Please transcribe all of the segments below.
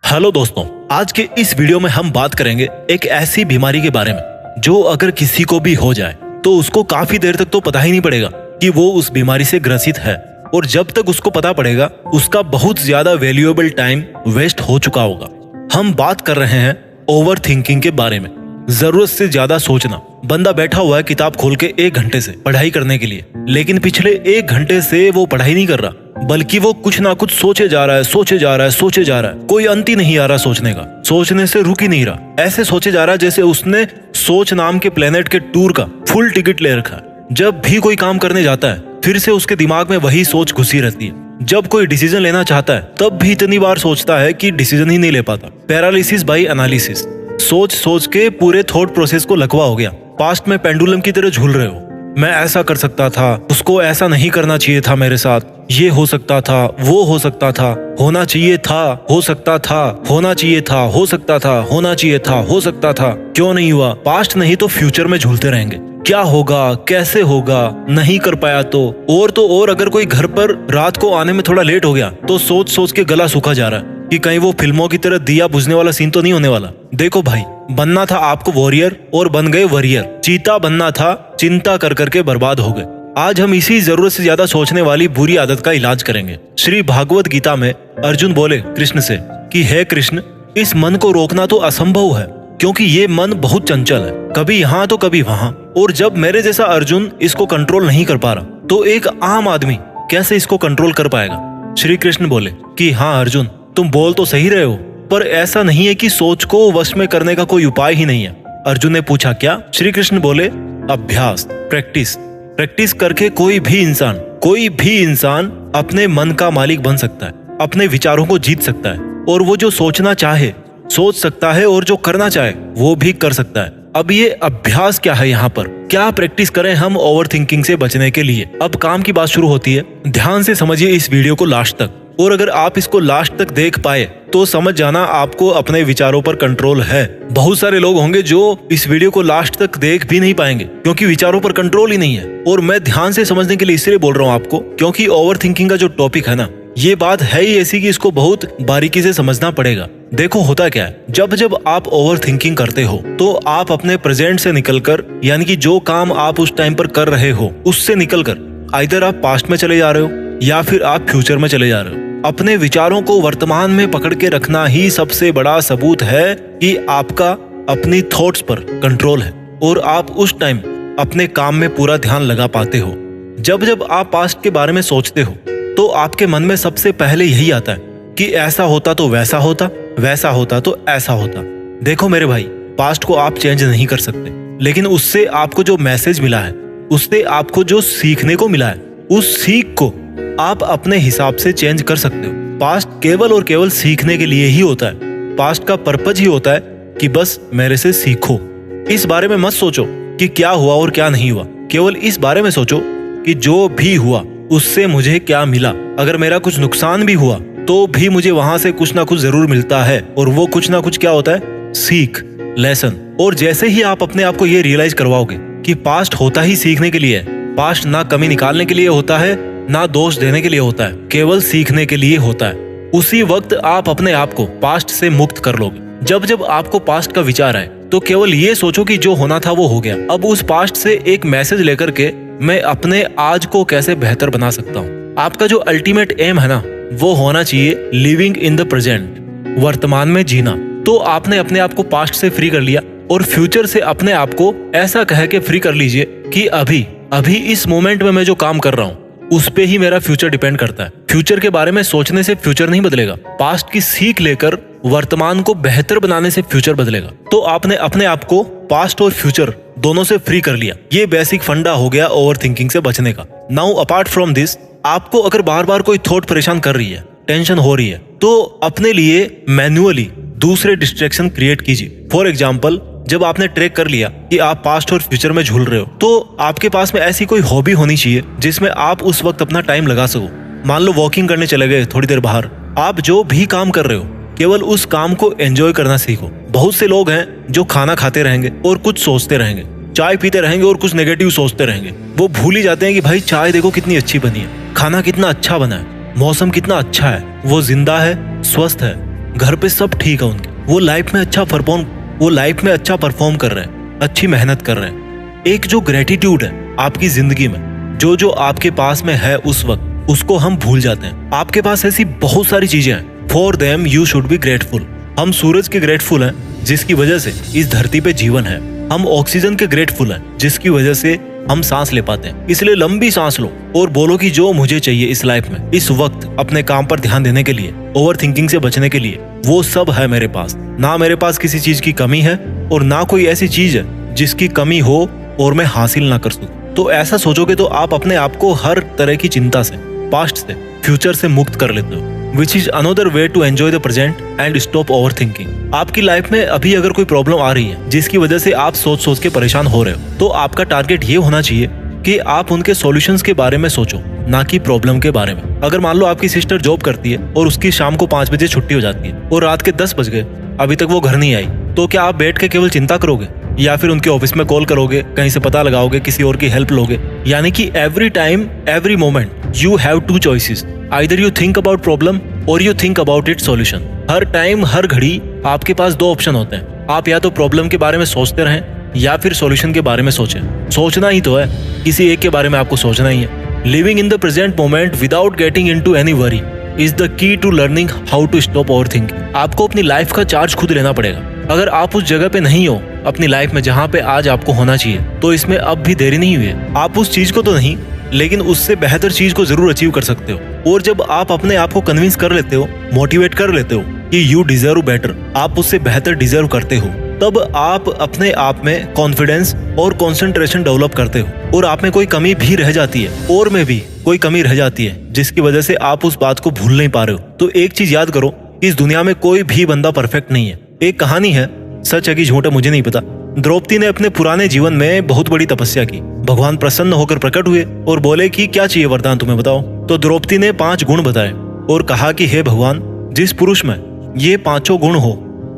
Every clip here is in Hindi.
हेलो दोस्तों, आज के इस वीडियो में हम बात करेंगे एक ऐसी बीमारी के बारे में जो अगर किसी को भी हो जाए तो उसको काफी देर तक तो पता ही नहीं पड़ेगा कि वो उस बीमारी से ग्रसित है, और जब तक उसको पता पड़ेगा उसका बहुत ज्यादा वैल्यूएबल टाइम वेस्ट हो चुका होगा। हम बात कर रहे हैं ओवर थिंकिंग के बारे में। जरूरत से ज्यादा सोचना। बंदा बैठा हुआ है किताब खोल के 1 घंटे से पढ़ाई करने के लिए, लेकिन पिछले 1 घंटे से वो पढ़ाई नहीं कर रहा, बल्कि वो कुछ ना कुछ सोचे जा रहा है, सोचे जा रहा है, सोचे जा रहा है। कोई अंत ही नहीं आ रहा सोचने का, सोचने से रुक ही नहीं रहा। ऐसे सोचे जा रहा है जैसे उसने सोच नाम के प्लेनेट के टूर का फुल टिकट ले रखा है। जब भी कोई काम करने जाता है फिर से उसके दिमाग में वही सोच घुसी रहती है। जब कोई डिसीजन लेना चाहता है तब भी इतनी बार सोचता है कि डिसीजन ही नहीं ले पाता। Paralysis by analysis. सोच सोच के पूरे थॉट प्रोसेस को लकवा हो गया। पास्ट में पेंडुलम की तरह झूल रहे हो। मैं ऐसा कर सकता था, उसको ऐसा नहीं करना चाहिए था मेरे साथ, ये हो सकता था, वो हो सकता था, होना चाहिए था, हो सकता था, होना चाहिए था, हो सकता था, होना चाहिए था, हो सकता था, क्यों नहीं हुआ। पास्ट नहीं तो फ्यूचर में झूलते रहेंगे। क्या होगा, कैसे होगा, नहीं कर पाया तो और अगर कोई घर पर रात को आने में थोड़ा लेट हो गया तो सोच सोच के गला सूखा जा रहा है कि कहीं वो फिल्मों की तरह दिया बुझने वाला सीन तो नहीं होने वाला। देखो भाई, बनना था आपको वॉरियर और बन गए वरियर। चीता बनना था, चिंता कर करके बर्बाद हो गए। आज हम इसी जरूरत से ज्यादा सोचने वाली बुरी आदत का इलाज करेंगे। श्री भागवत गीता में अर्जुन बोले कृष्ण से कि हे कृष्ण, इस मन को रोकना तो असंभव है, क्योंकि ये मन बहुत चंचल है, कभी यहाँ तो कभी वहाँ। और जब मेरे जैसा अर्जुन इसको कंट्रोल नहीं कर पा रहा तो एक आम आदमी कैसे इसको कंट्रोल कर पाएगा। श्री कृष्ण बोले कि हाँ अर्जुन, तुम बोल तो सही रहे हो, पर ऐसा नहीं है कि सोच को वश में करने का कोई उपाय ही नहीं है। अर्जुन ने पूछा क्या? श्री कृष्ण बोले अभ्यास, प्रैक्टिस। प्रैक्टिस करके कोई भी इंसान अपने मन का मालिक बन सकता है, अपने विचारों को जीत सकता है, और वो जो सोचना चाहे सोच सकता है, और जो करना चाहे वो भी कर सकता है। अब ये अभ्यास क्या है? यहाँ पर क्या प्रैक्टिस करें हम ओवर थिंकिंग से बचने के लिए? अब काम की बात शुरू होती है। ध्यान से समझिए इस वीडियो को लास्ट तक, और अगर आप इसको लास्ट तक देख पाए तो समझ जाना आपको अपने विचारों पर कंट्रोल है। बहुत सारे लोग होंगे जो इस वीडियो को लास्ट तक देख भी नहीं पाएंगे क्योंकि विचारों पर कंट्रोल ही नहीं है। और मैं ध्यान से समझने के लिए इसलिए बोल रहा हूँ आपको, क्योंकि ओवर थिंकिंग का जो टॉपिक है ना, ये बात है ही ऐसी कि इसको बहुत बारीकी से समझना पड़ेगा। देखो होता क्या है, जब जब आप ओवर थिंकिंग करते हो तो आप अपने प्रेजेंट से निकलकर, यानी कि जो काम आप उस टाइम पर कर रहे हो उससे निकलकर आइदर आप पास्ट में चले जा रहे हो या फिर आप फ्यूचर में चले जा रहे हो। अपने विचारों को वर्तमान में पकड़ के रखना ही सबसे बड़ा सबूत है कि आपका अपनी थॉट्स पर कंट्रोल है और आप उस टाइम अपने काम में पूरा ध्यान लगा पाते हो। जब जब आप पास्ट के बारे में सोचते हो तो आपके मन में सबसे पहले यही आता है कि ऐसा होता तो वैसा होता, वैसा होता तो ऐसा होता। देखो मेरे भाई, पास्ट को आप चेंज नहीं कर सकते, लेकिन उससे आपको जो मैसेज मिला है, उससे आपको जो सीखने को मिला है, उस सीख को आप अपने हिसाब से चेंज कर सकते हो। पास्ट केवल और केवल सीखने के लिए ही होता है। पास्ट का पर्पज ही होता है कि बस मेरे से सीखो। इस बारे में मत सोचो कि क्या हुआ और क्या नहीं हुआ, केवल इस बारे में सोचो कि जो भी हुआ उससे मुझे क्या मिला। अगर मेरा कुछ नुकसान भी हुआ तो भी मुझे वहां से कुछ ना कुछ जरूर मिलता है, और वो कुछ ना कुछ क्या होता है? सीख, लेसन। और जैसे ही आप अपने आप को ये रियलाइज करवाओगे कि पास्ट होता ही सीखने के लिए है, पास्ट ना कमी निकालने के लिए होता है ना दोष देने के लिए होता है, केवल सीखने के लिए होता है, उसी वक्त आप अपने आप को पास्ट से मुक्त कर लोगे। जब जब आपको पास्ट का विचार आए तो केवल ये सोचो कि जो होना था वो हो गया। अब उस पास्ट से एक मैसेज लेकर के मैं अपने आज को कैसे बेहतर बना सकता हूँ। आपका जो अल्टीमेट एम है ना, वो होना चाहिए लिविंग इन द प्रेजेंट, वर्तमान में जीना। तो आपने अपने आप को पास्ट से फ्री कर लिया और फ्यूचर से अपने आप को ऐसा कह के फ्री कर लीजिए कि अभी इस मोमेंट में मैं जो काम कर रहा हूँ उस पे ही मेरा फ्यूचर डिपेंड करता है। फ्यूचर के बारे में सोचने से फ्यूचर नहीं बदलेगा, पास्ट की सीख लेकर वर्तमान को बेहतर बनाने से फ्यूचर बदलेगा। तो आपने अपने आप को पास्ट और फ्यूचर दोनों से फ्री कर लिया। ये बेसिक फंडा हो गया ओवर थिंकिंग से बचने का। नाउ अपार्ट फ्रॉम दिस, आपको अगर बार बार कोई थॉट परेशान कर रही है, टेंशन हो रही है, तो अपने लिए मैन्युअली दूसरे डिस्ट्रैक्शन क्रिएट कीजिए। फॉर एग्जाम्पल, जब आपने ट्रैक कर लिया कि आप पास्ट और फ्यूचर में झूल रहे हो, तो आपके पास में ऐसी कोई हॉबी होनी चाहिए जिसमें आप उस वक्त अपना टाइम लगा सको। मान लो वॉकिंग करने चले गए थोड़ी देर बाहर। आप जो भी काम कर रहे हो केवल उस काम को एंजॉय करना सीखो। बहुत से लोग हैं जो खाना खाते रहेंगे और कुछ सोचते रहेंगे, चाय पीते रहेंगे और कुछ नेगेटिव सोचते रहेंगे। वो भूल ही जाते हैं कि भाई चाय देखो कितनी अच्छी बनी है, खाना कितना अच्छा बना है, मौसम कितना अच्छा है, वो जिंदा है, स्वस्थ है, घर पे सब ठीक है उनके, वो लाइफ में अच्छा परफॉर्म कर रहे हैं, अच्छी मेहनत कर रहे हैं। एक जो ग्रेटिट्यूड है आपकी जिंदगी में, जो आपके पास में है उस वक्त, उसको हम भूल जाते हैं। आपके पास ऐसी बहुत सारी चीजें हैं, for them you should be grateful. हम सूरज के ग्रेटफुल हैं जिसकी वजह से इस धरती पे जीवन है। हम ऑक्सीजन के ग्रेटफुल हैं जिसकी वजह से हम सांस ले पाते हैं। इसलिए लंबी सांस लो और बोलो कि जो मुझे चाहिए इस लाइफ में, इस वक्त अपने काम पर ध्यान देने के लिए, ओवर थिंकिंग से बचने के लिए, वो सब है मेरे पास। ना मेरे पास किसी चीज की कमी है और ना कोई ऐसी चीज है जिसकी कमी हो और मैं हासिल ना कर सकूं। तो ऐसा सोचोगे तो आप अपने आप को हर तरह की चिंता से, पास्ट से, फ्यूचर से मुक्त कर लेते हो, which is another way to enjoy the present and stop overthinking. आपकी लाइफ में अभी अगर कोई प्रॉब्लम आ रही है जिसकी वजह से आप सोच सोच के परेशान हो रहे हो, तो आपका टारगेट ये होना चाहिए कि आप उनके सॉल्यूशंस के बारे में सोचो, ना कि प्रॉब्लम के बारे में। अगर मान लो आपकी सिस्टर जॉब करती है और उसकी शाम को 5 बजे छुट्टी हो जाती है और रात के 10 बज गए, अभी तक वो घर नहीं आई, तो क्या आप बैठ के केवल चिंता करोगे या फिर उनके ऑफिस में कॉल करोगे, कहीं से पता लगाओगे, किसी और की हेल्प लोगे? यानी कि every time, every moment you have 2 choices, either you think about problem और you think about it solution. हर टाइम, हर घड़ी आपके पास 2 ऑप्शन होते हैं। आप या तो प्रॉब्लम के बारे में सोचते रहें या फिर सॉल्यूशन के बारे में सोचें। सोचना ही तो है, किसी एक के बारे में आपको सोचना ही है। Living in the present moment without getting into any worry is the key to learning how to stop overthinking. आपको अपनी लाइफ का चार्ज खुद लेना पड़ेगा। अगर आप उस जगह पे नहीं हो अपनी लाइफ में जहाँ पे आज आपको होना चाहिए, तो इसमें अब भी देरी नहीं हुई है। आप उस चीज को तो नहीं, लेकिन उससे बेहतर चीज को जरूर अचीव कर सकते हो। और जब आप अपने आप को कन्विंस कर लेते हो, मोटिवेट कर लेते हो कि यू डिजर्व बेटर, आप उससे बेहतर डिजर्व करते हो, तब आप अपने आप में कॉन्फिडेंस और कंसंट्रेशन डेवलप करते हो और आप में कोई कमी भी रह जाती है, और में भी कोई कमी रह जाती है जिसकी वजह से आप उस बात को भूल नहीं पा रहे हो। तो एक चीज याद करो कि इस दुनिया में कोई भी बंदा परफेक्ट नहीं है। एक कहानी है, सच है कि झूठ है मुझे नहीं पता। द्रौपदी ने अपने पुराने जीवन में बहुत बड़ी तपस्या की। भगवान प्रसन्न होकर प्रकट हुए और बोले कि क्या चाहिए वरदान तुम्हें बताओ। तो द्रौपदी ने 5 गुण बताए और कहा कि हे भगवान, जिस पुरुष में ये 5 गुण हो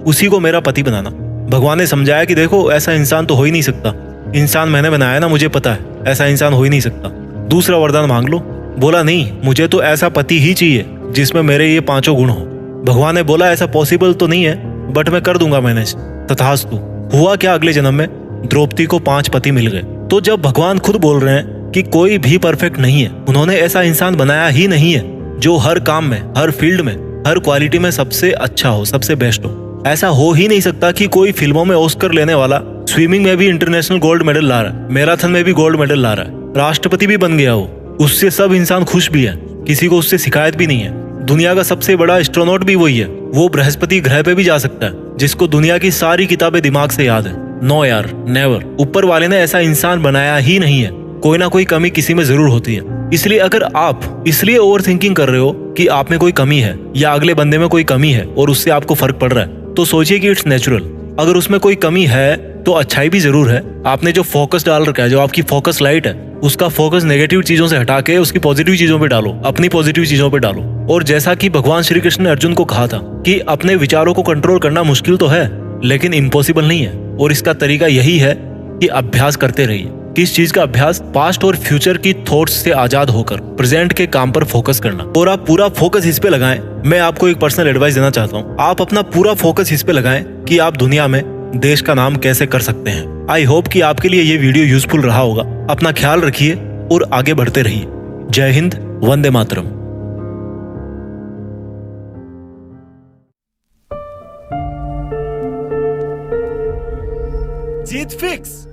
उसी को मेरा पति बनाना। भगवान ने समझाया कि देखो, ऐसा इंसान तो हो ही नहीं सकता, इंसान मैंने बनाया ना, मुझे पता है ऐसा इंसान हो ही नहीं सकता। दूसरा वरदान मांग लो। बोला नहीं, मुझे तो ऐसा पति ही चाहिए जिसमें मेरे ये 5 गुण हो। भगवान ने बोला ऐसा पॉसिबल तो नहीं है, बट मैं कर दूंगा मैनेज। तथास्तु। हुआ क्या, अगले जन्म में द्रौपदी को 5 पति मिल गए। तो जब भगवान खुद बोल रहे हैं कि कोई भी परफेक्ट नहीं है, उन्होंने ऐसा इंसान बनाया ही नहीं है जो हर काम में, हर फील्ड में, हर क्वालिटी में सबसे अच्छा हो, सबसे बेस्ट हो। ऐसा हो ही नहीं सकता कि कोई फिल्मों में ऑस्कर लेने वाला स्विमिंग में भी इंटरनेशनल गोल्ड मेडल ला रहा है, मैराथन में भी गोल्ड मेडल ला रहा है, राष्ट्रपति भी बन गया हो, उससे सब इंसान खुश भी है, किसी को उससे शिकायत भी नहीं है। दुनिया का सबसे बड़ा एस्ट्रोनॉट भी वही है, वो बृहस्पति ग्रह पे भी जा सकता है, जिसको दुनिया की सारी किताबें दिमाग से याद है। नो यार, नेवर। ऊपर वाले ने ऐसा इंसान बनाया ही नहीं है। कोई ना कोई कमी किसी में जरूर होती है। इसलिए अगर आप इसलिए ओवर थिंकिंग कर रहे हो कि आप में कोई कमी है या अगले बंदे में कोई कमी है और उससे आपको फर्क पड़ रहा है, तो सोचिए कि इट्स नेचुरल। अगर उसमें कोई कमी है तो अच्छाई भी जरूर है। आपने जो फोकस डाल रखा है, जो आपकी फोकस लाइट है, उसका फोकस नेगेटिव चीजों से हटा के उसकी पॉजिटिव चीजों पे डालो, अपनी पॉजिटिव चीजों पे डालो। और जैसा कि भगवान श्री कृष्ण ने अर्जुन को कहा था कि अपने विचारों को कंट्रोल करना मुश्किल तो है लेकिन इम्पॉसिबल नहीं है, और इसका तरीका यही है कि अभ्यास करते रहिए। किस चीज का अभ्यास? पास्ट और फ्यूचर की थॉट्स से आजाद होकर प्रेजेंट के काम पर फोकस करना। और आप पूरा फोकस इस पे लगाएं। मैं आपको एक पर्सनल एडवाइस देना चाहता हूँ, आप अपना पूरा फोकस इस पे लगाएं कि आप दुनिया में देश का नाम कैसे कर सकते हैं। आई होप कि आपके लिए ये वीडियो यूजफुल रहा होगा। अपना ख्याल रखिए और आगे बढ़ते रहिए। जय हिंद, वंदे मातरम। जीत फिक्स।